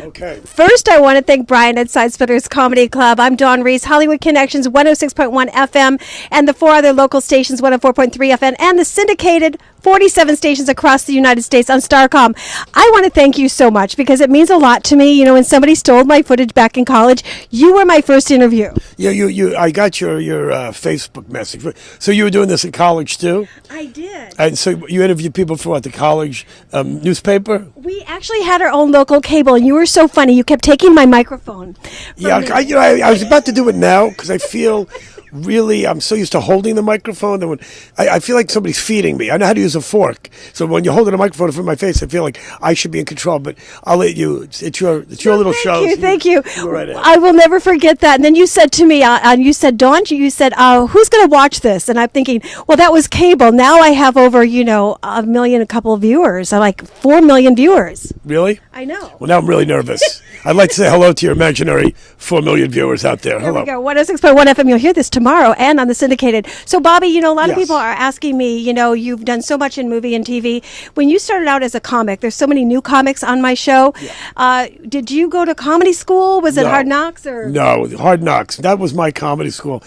Okay. First, I want to thank Brian at Side Splitters Comedy Club. I'm Dawn Reese, Hollywood Connections, 106.1 FM, and the 4 other local stations, 104.3 FM, and the syndicated 47 stations across the United States on Starcom. I want to thank you so much because it means a lot to me. You know, when somebody stole my footage back in college, you were my first interview. Yeah, I got your Facebook message. So you were doing this in college too? I did. And so you interviewed people for what, the college newspaper? We actually had our own local cable, and you were so funny. You kept taking my microphone. Yeah, I was about to do it now because I feel really, I'm so used to holding the microphone that when I feel like somebody's feeding me. I know how to use a fork. So when you're holding a microphone in front of my face, I feel like I should be in control. But I'll let you. It's your little show. Thank you. Go right ahead. I will never forget that. And then you said to me, you said, Dawn, you said, who's going to watch this? And I'm thinking, well, that was cable. Now I have over, a couple of viewers. I like 4 million viewers. Really? I know. Well, now I'm really nervous. I'd like to say hello to your imaginary 4 million viewers out there. There Hello. we go. 106.1 FM. You'll hear this tomorrow and on the syndicated. So, Bobby, a lot of Yes. people are asking me, you've done so much in movie and TV. When you started out as a comic, there's so many new comics on my show. Yeah. Did you go to comedy school? Was it Hard Knocks? Or No, Hard Knocks. That was my comedy school.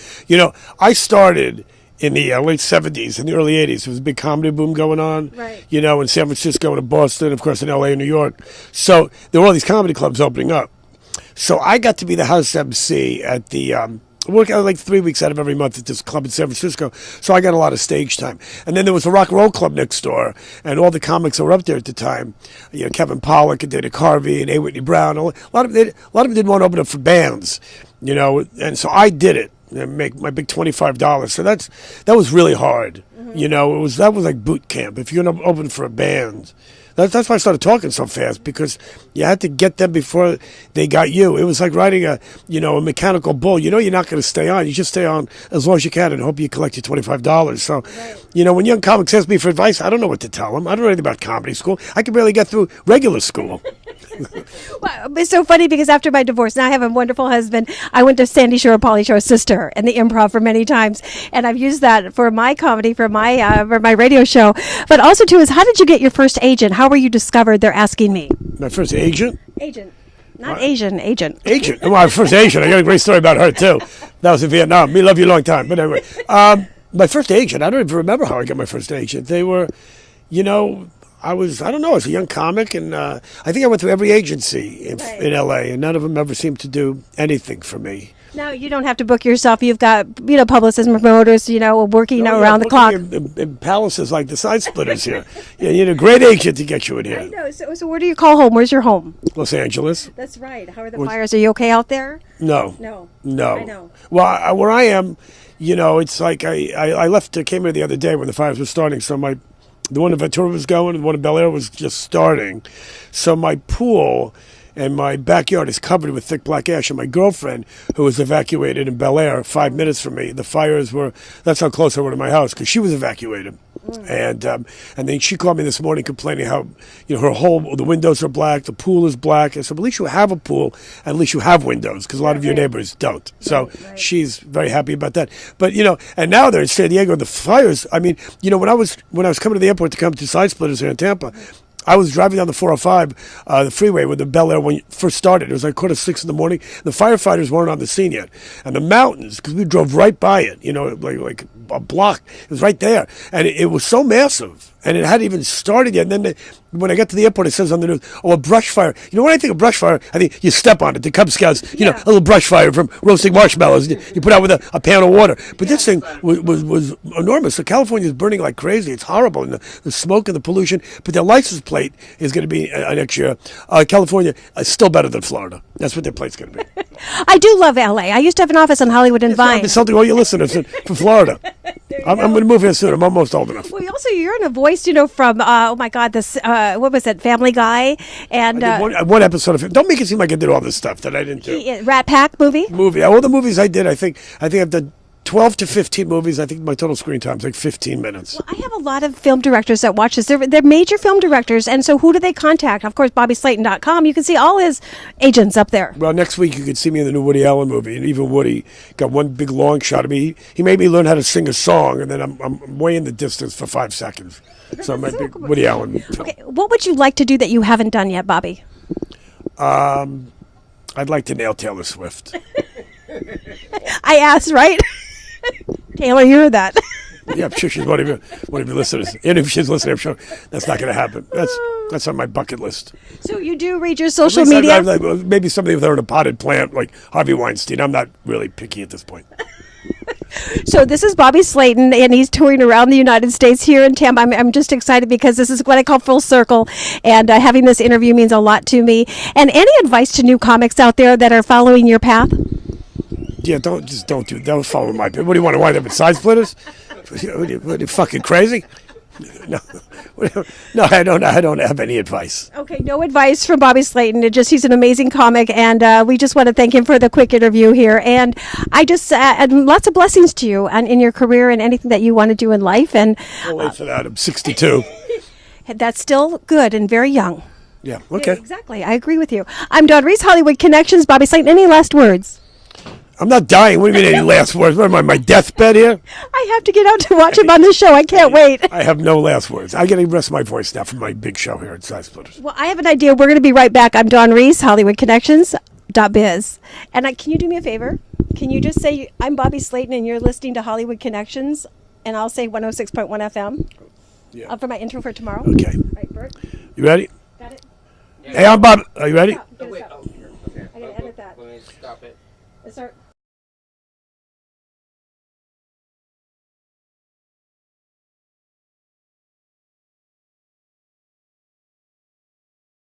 I started in the late 70s and the early 80s. There was a big comedy boom going on, right. In San Francisco and in Boston, of course, in L.A. and New York. So there were all these comedy clubs opening up. So I got to be the house MC at the work out like 3 weeks out of every month at this club in San Francisco. So I got a lot of stage time. And then there was a rock and roll club next door, and all the comics that were up there at the time, Kevin Pollak and Dana Carvey and A. Whitney Brown. A lot of them didn't want to open up for bands, and so I did it. And make my big $25. So that was really hard. Mm-hmm. That was like boot camp. If you're going to open for a band, that's why I started talking so fast, because you had to get them before they got you. It was like riding a mechanical bull. You're not going to stay on. You just stay on as long as you can and hope you collect your $25. So, right. When young comics ask me for advice, I don't know what to tell them. I don't know anything about comedy school. I could barely get through regular school. Well, it's so funny because after my divorce, now I have a wonderful husband. I went to Sandy Shore, Pauly Shore's sister, and the Improv for many times, and I've used that for my comedy, for my radio show. But also too is, how did you get your first agent? How were you discovered? They're asking me. My first agent? Agent. Not Asian, agent. Agent. Well, my first agent. I got a great story about her too. That was in Vietnam. Me love you a long time. But anyway, my first agent. I don't even remember how I got my first agent. They were, I was a young comic, and I think I went through every agency in L.A., and none of them ever seemed to do anything for me. No, you don't have to book yourself. You've got, publicists and promoters, working around the clock. In palaces like the Side Splitters here. You need a great agent to get you in here. I know. So where do you call home? Where's your home? Los Angeles. That's right. How are the fires? Are you okay out there? No. I know. Well, where I am, it's like I left, came here the other day when the fires were starting, so the one in Ventura was going, and the one in Bel Air was just starting. So my pool and my backyard is covered with thick black ash. And my girlfriend, who was evacuated in Bel Air 5 minutes from me, the fires that's how close I were to my house, because she was evacuated. And then she called me this morning complaining how, the windows are black, the pool is black. I said, well, at least you have a pool, and at least you have windows, because a lot of your neighbors don't. So she's very happy about that. But, and now they're in San Diego, the fires, when I was coming to the airport to come to Side Splitters here in Tampa, I was driving down the 405, the freeway with the Bel Air when it first started. It was like 5:45 in the morning. The firefighters weren't on the scene yet. And the mountains, because we drove right by it, like a block. It was right there. And it was so massive. And it hadn't even started yet. And then when I got to the airport, it says on the news, a brush fire. When I think of brush fire, I think you step on it. The Cub Scouts, a little brush fire from roasting marshmallows. You put out with a pan of water. But this thing was enormous. So California is burning like crazy. It's horrible. And the smoke and the pollution. But their license plate is going to be next year. California is still better than Florida. That's what their plate's going to be. I do love L.A. I used to have an office on Hollywood and Vine. It's something all your listeners from Florida. I'm going to move here soon. I'm almost old enough. Well, you're in a voice, from, this, what was it, Family Guy? And I did one episode of it. Don't make it seem like I did all this stuff that I didn't do. Rat Pack movie? All the movies I did, I think I've done 12 to 15 movies. I think my total screen time is like 15 minutes. Well, I have a lot of film directors that watch this. They're major film directors, and so who do they contact? Of course, BobbySlayton.com. You can see all his agents up there. Well, next week you can see me in the new Woody Allen movie, and even Woody got one big long shot of me. He made me learn how to sing a song, and then I'm way in the distance for 5 seconds. So my big Woody Allen film. Okay, what would you like to do that you haven't done yet, Bobby? I'd like to nail Taylor Swift. I asked, right? Taylor, you heard that. Yeah, I'm sure she's one of your listeners. And if she's listening, I'm sure that's not going to happen. That's on my bucket list. So you do read your social At least media? maybe somebody without a potted plant like Harvey Weinstein. I'm not really picky at this point. So this is Bobby Slayton, and he's touring around the United States here in Tampa. I'm just excited because this is what I call full circle, and having this interview means a lot to me. And any advice to new comics out there that are following your path? Yeah, don't follow my. What do you want to wind up with side splitters? What are you fucking crazy? No, I don't have any advice. Okay, no advice from Bobby Slayton. He's an amazing comic, and we just want to thank him for the quick interview here. And I just and lots of blessings to you and in your career and anything that you want to do in life. And I'll wait for that. I'm 62. That's still good and very young. Yeah. Okay. Yeah, exactly. I agree with you. I'm Dawn Reese, Hollywood Connections. Bobby Slayton. Any last words? I'm not dying. What do you mean, any last words? What am I, my deathbed here? I have to get out to watch him on the show. I can't wait. I have no last words. I get the rest of my voice now from my big show here at Side Splitters. Well, I have an idea. We're going to be right back. I'm Dawn Reese, Hollywood Connections.biz. And can you do me a favor? Can you just say, I'm Bobby Slayton, and you're listening to Hollywood Connections, and I'll say 106.1 FM for my intro for tomorrow? Okay. All right, Bert. You ready? Got it? Hey, I'm Bob. Are you ready? Stop. Oh, wait. Oh, here. Okay. I got to edit that. Let me stop it. Start.